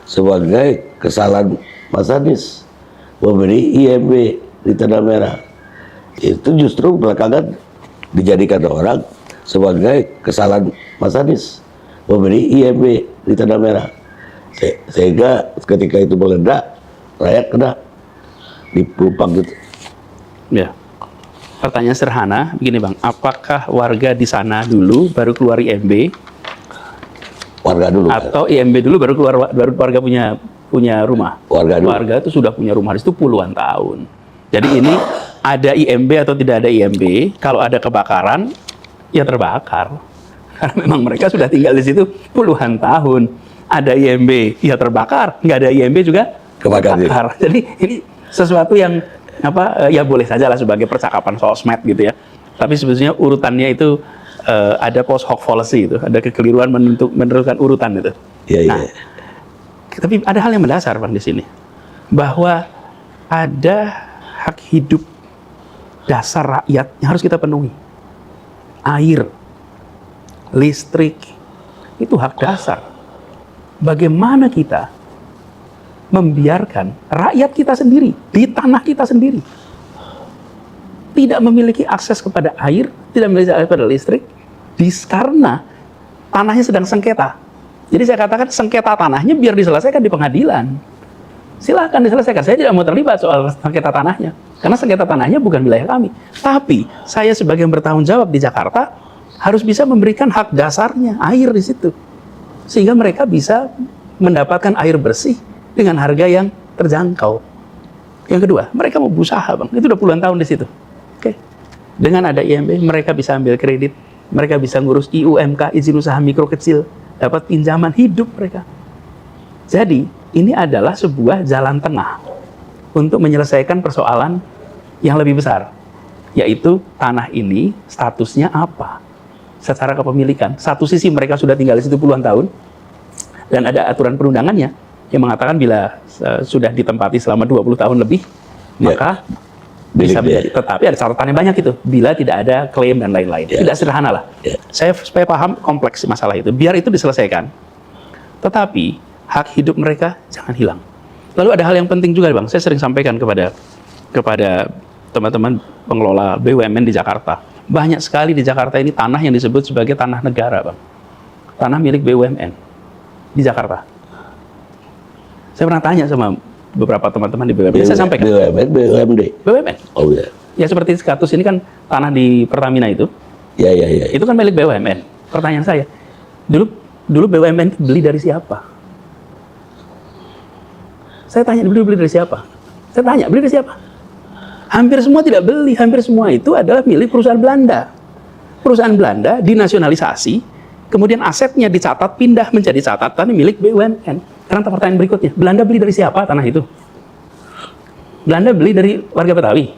sebagai kesalahan Mas Anies memberi IMB di Tanah Merah. Itu justru belakangan dijadikan orang sebagai kesalahan Mas Anies memberi IMB di Tanah Merah. Sehingga ketika itu meledak, rakyat kena dipelumpang gitu. Ya. Pertanyaan sederhana, begini Bang, apakah warga di sana dulu baru keluar IMB? Warga dulu. Atau IMB dulu baru keluar, baru warga punya rumah? Warga dulu. Warga itu sudah punya rumah di situ puluhan tahun. Jadi ini ada IMB atau tidak ada IMB, kalau ada kebakaran, ya terbakar. Karena memang mereka sudah tinggal di situ puluhan tahun. Ada IMB, ya terbakar. Nggak ada IMB juga kebakar. Jadi ini sesuatu yang ya boleh saja lah sebagai percakapan sosmed gitu ya. Tapi sebetulnya urutannya itu ada post hoc fallacy itu, ada kekeliruan menentukan urutan itu. Nah, tapi ada hal yang mendasar Bang di sini, bahwa ada hak hidup dasar rakyat yang harus kita penuhi. Air, listrik, itu hak dasar. Bagaimana kita membiarkan rakyat kita sendiri, di tanah kita sendiri, tidak memiliki akses kepada air, tidak memiliki akses kepada listrik, karena tanahnya sedang sengketa. Jadi saya katakan sengketa tanahnya biar diselesaikan di pengadilan. Silahkan diselesaikan, saya tidak mau terlibat soal sengketa tanahnya, karena sengketa tanahnya bukan wilayah kami. Tapi saya sebagai yang bertanggung jawab di Jakarta, harus bisa memberikan hak dasarnya, air di situ. Sehingga mereka bisa mendapatkan air bersih dengan harga yang terjangkau. Yang kedua, mereka mau berusaha Bang, itu udah puluhan tahun di situ. Oke. Dengan ada IMB, mereka bisa ambil kredit, mereka bisa ngurus IUMK, izin usaha mikro kecil, dapat pinjaman hidup mereka. Jadi, ini adalah sebuah jalan tengah untuk menyelesaikan persoalan yang lebih besar, yaitu tanah ini statusnya apa secara kepemilikan. Satu sisi mereka sudah tinggal di situ puluhan tahun, dan ada aturan perundangannya yang mengatakan bila sudah ditempati selama 20 tahun lebih, maka bisa menjadi. Tetapi ada catatannya banyak itu, bila tidak ada klaim dan lain-lain. Tidak sederhana lah. Saya supaya paham kompleks masalah itu, biar itu diselesaikan. Tetapi hak hidup mereka jangan hilang. Lalu ada hal yang penting juga Bang, saya sering sampaikan kepada teman-teman pengelola BUMN di Jakarta. Banyak sekali di Jakarta ini tanah yang disebut sebagai tanah negara Bang. Tanah milik BUMN di Jakarta. Saya pernah tanya sama beberapa teman-teman di BUMN, saya sampaikan. BUMN. Oh iya. Ya seperti kasus ini kan tanah di Pertamina itu. Ya. Itu kan milik BUMN. Pertanyaan saya, dulu BUMN beli dari siapa? Saya tanya, beli dari siapa? Saya tanya, beli dari siapa? Hampir semua tidak beli, hampir semua itu adalah milik perusahaan Belanda. Perusahaan Belanda dinasionalisasi, kemudian asetnya dicatat pindah menjadi catatan milik BUMN. Sekarang pertanyaan berikutnya, Belanda beli dari siapa tanah itu? Belanda beli dari warga Betawi?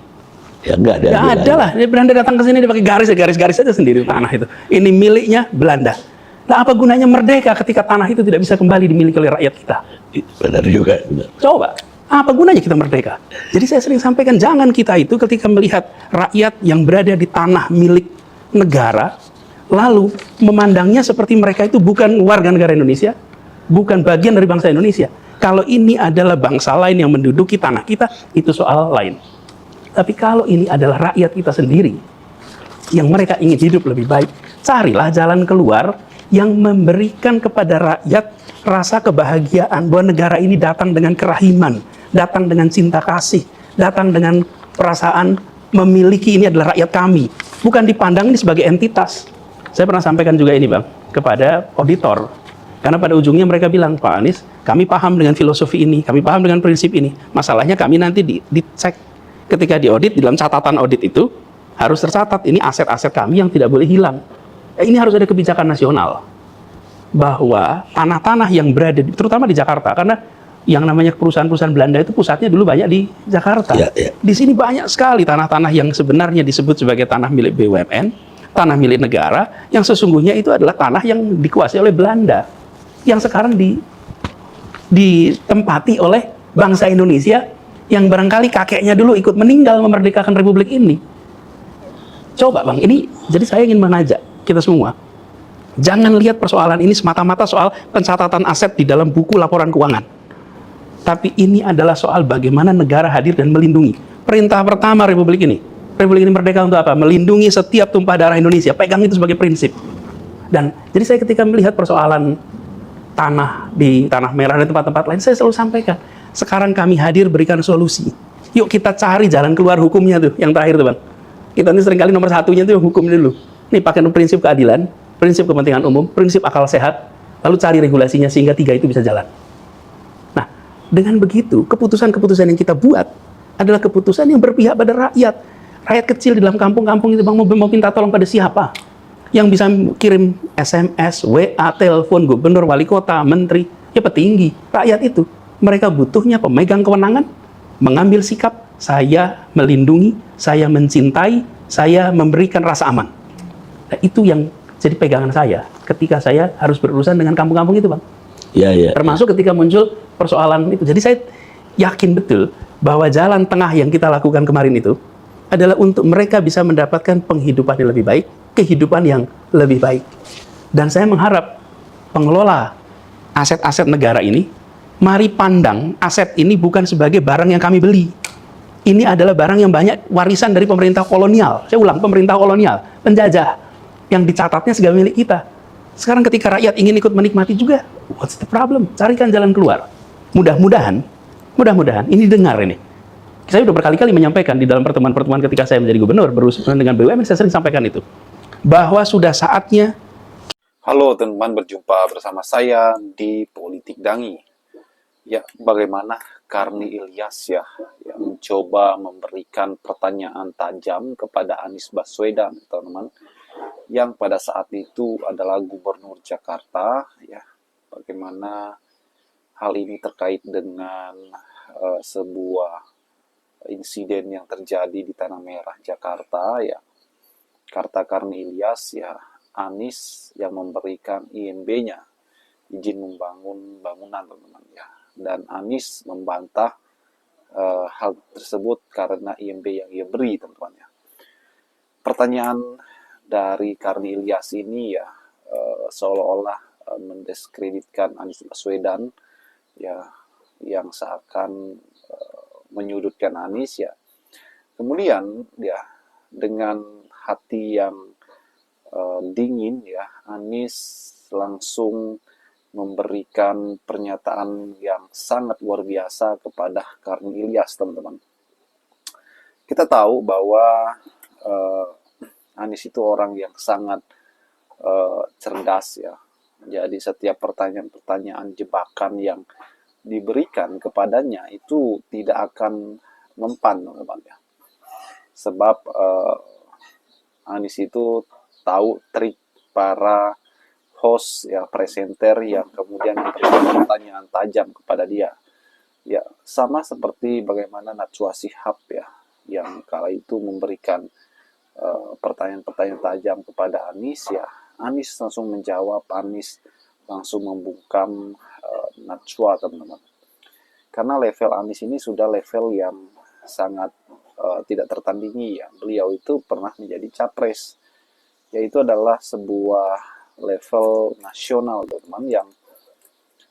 Ya enggak ada lah. Belanda datang ke sini dia pakai garis aja sendiri tanah itu. Ini miliknya Belanda. Nah, apa gunanya merdeka ketika tanah itu tidak bisa kembali dimiliki oleh rakyat kita? Benar juga. Benar. Coba, apa gunanya kita merdeka? Jadi saya sering sampaikan, jangan kita itu ketika melihat rakyat yang berada di tanah milik negara, lalu memandangnya seperti mereka itu bukan warga negara Indonesia, bukan bagian dari bangsa Indonesia. Kalau ini adalah bangsa lain yang menduduki tanah kita, itu soal lain. Tapi kalau ini adalah rakyat kita sendiri, yang mereka ingin hidup lebih baik, carilah jalan keluar yang memberikan kepada rakyat rasa kebahagiaan bahwa negara ini datang dengan kerahiman, datang dengan cinta kasih, datang dengan perasaan memiliki ini adalah rakyat kami. Bukan dipandang ini sebagai entitas. Saya pernah sampaikan juga ini Bang, kepada auditor. Karena pada ujungnya mereka bilang, Pak Anies, kami paham dengan filosofi ini, kami paham dengan prinsip ini. Masalahnya kami nanti dicek ketika diaudit, dalam catatan audit itu harus tercatat ini aset-aset kami yang tidak boleh hilang. Ini harus ada kebijakan nasional bahwa tanah-tanah yang berada, terutama di Jakarta, karena yang namanya perusahaan-perusahaan Belanda itu pusatnya dulu banyak di Jakarta. Di sini banyak sekali tanah-tanah yang sebenarnya disebut sebagai tanah milik BUMN, tanah milik negara, yang sesungguhnya itu adalah tanah yang dikuasai oleh Belanda, yang sekarang ditempati oleh bangsa Indonesia yang barangkali kakeknya dulu ikut meninggal memerdekakan Republik ini. Coba Bang, ini jadi saya ingin mengajak kita semua, jangan lihat persoalan ini semata-mata soal pencatatan aset di dalam buku laporan keuangan. Tapi ini adalah soal bagaimana negara hadir dan melindungi. Perintah pertama Republik ini merdeka untuk apa? Melindungi setiap tumpah darah Indonesia. Pegang itu sebagai prinsip. Dan jadi saya ketika melihat persoalan tanah di Tanah Merah dan tempat-tempat lain, saya selalu sampaikan, sekarang kami hadir berikan solusi. Yuk kita cari jalan keluar hukumnya tuh, yang terakhir tuh Bang. Kita ini seringkali nomor satunya tuh hukum dulu. Nih pakai prinsip keadilan, prinsip kepentingan umum, prinsip akal sehat, lalu cari regulasinya sehingga tiga itu bisa jalan. Nah, dengan begitu, keputusan-keputusan yang kita buat adalah keputusan yang berpihak pada rakyat. Rakyat kecil di dalam kampung-kampung itu Bang mau minta tolong pada siapa? Yang bisa kirim SMS, WA, telepon, gubernur, wali kota, menteri, ya petinggi. Rakyat itu, mereka butuhnya pemegang kewenangan, mengambil sikap, saya melindungi, saya mencintai, saya memberikan rasa aman. Nah, itu yang jadi pegangan saya ketika saya harus berurusan dengan kampung-kampung itu, Bang. Ya, ya. Termasuk ketika muncul persoalan itu. Jadi saya yakin betul bahwa jalan tengah yang kita lakukan kemarin itu adalah untuk mereka bisa mendapatkan penghidupan yang lebih baik, kehidupan yang lebih baik. Dan saya mengharap pengelola aset-aset negara ini, mari pandang aset ini bukan sebagai barang yang kami beli. Ini adalah barang yang banyak warisan dari pemerintah kolonial. Saya ulang, pemerintah kolonial, penjajah, yang dicatatnya sebagai milik kita. Sekarang ketika rakyat ingin ikut menikmati juga, what's the problem? Carikan jalan keluar. Mudah-mudahan ini dengar ini. Saya sudah berkali-kali menyampaikan di dalam pertemuan-pertemuan ketika saya menjadi gubernur, berurusan dengan BUMN, saya sering sampaikan itu. Bahwa sudah saatnya. Halo teman-teman, berjumpa bersama saya di Politik Dangi. Ya, bagaimana Karni Ilyas yang mencoba memberikan pertanyaan tajam kepada Anies Baswedan, teman-teman, yang pada saat itu adalah Gubernur Jakarta, ya. Bagaimana hal ini terkait dengan sebuah insiden yang terjadi di Tanah Merah, Jakarta, ya. Kata Karni Ilyas, ya, Anies yang memberikan IMB-nya, izin membangun bangunan, teman-teman, ya. Dan Anies membantah hal tersebut karena IMB yang ia beri, teman-teman, ya. Pertanyaan dari Karni Ilyas ini, ya, seolah-olah mendiskreditkan Anies Baswedan, ya, yang seakan menyudutkan Anies, ya. Kemudian, ya, dengan hati yang dingin, ya, Anies langsung memberikan pernyataan yang sangat luar biasa kepada Karni Ilyas, teman-teman. Kita tahu bahwa Anies itu orang yang sangat cerdas, ya. Jadi setiap pertanyaan-pertanyaan jebakan yang diberikan kepadanya itu tidak akan mempan, teman-teman, ya. Sebab Anies itu tahu trik para host, ya, presenter yang kemudian memberikan pertanyaan tajam kepada dia. Ya, sama seperti bagaimana Najwa Shihab, ya, yang kala itu memberikan pertanyaan-pertanyaan tajam kepada Anies, ya. Anies langsung menjawab, Anies langsung membungkam Najwa, teman-teman. Karena level Anies ini sudah level yang sangat tidak tertandingi, ya. Beliau itu pernah menjadi capres, yaitu adalah sebuah level nasional, teman-teman, yang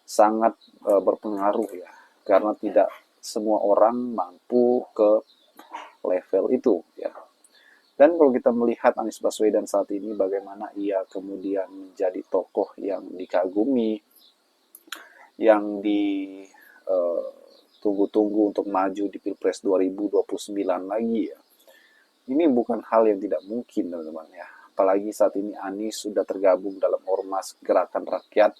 sangat berpengaruh, ya, karena tidak semua orang mampu ke level itu, ya. Dan kalau kita melihat Anies Baswedan saat ini, bagaimana ia kemudian menjadi tokoh yang dikagumi, yang ditunggu-tunggu untuk maju di Pilpres 2029 lagi, ya. Ini bukan hal yang tidak mungkin, teman-teman, ya. Apalagi saat ini Anies sudah tergabung dalam Ormas Gerakan Rakyat.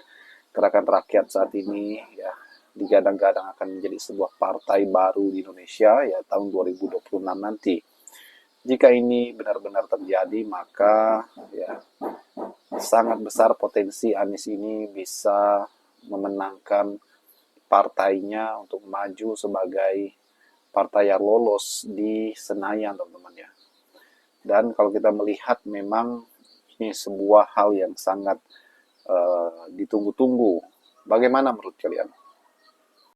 Gerakan Rakyat saat ini, ya, digadang-gadang akan menjadi sebuah partai baru di Indonesia, ya, tahun 2026 nanti. Jika ini benar-benar terjadi, maka, ya, sangat besar potensi Anies ini bisa memenangkan partainya untuk maju sebagai partai yang lolos di Senayan, teman-teman, ya. Dan kalau kita melihat, memang ini sebuah hal yang sangat ditunggu-tunggu. Bagaimana menurut kalian?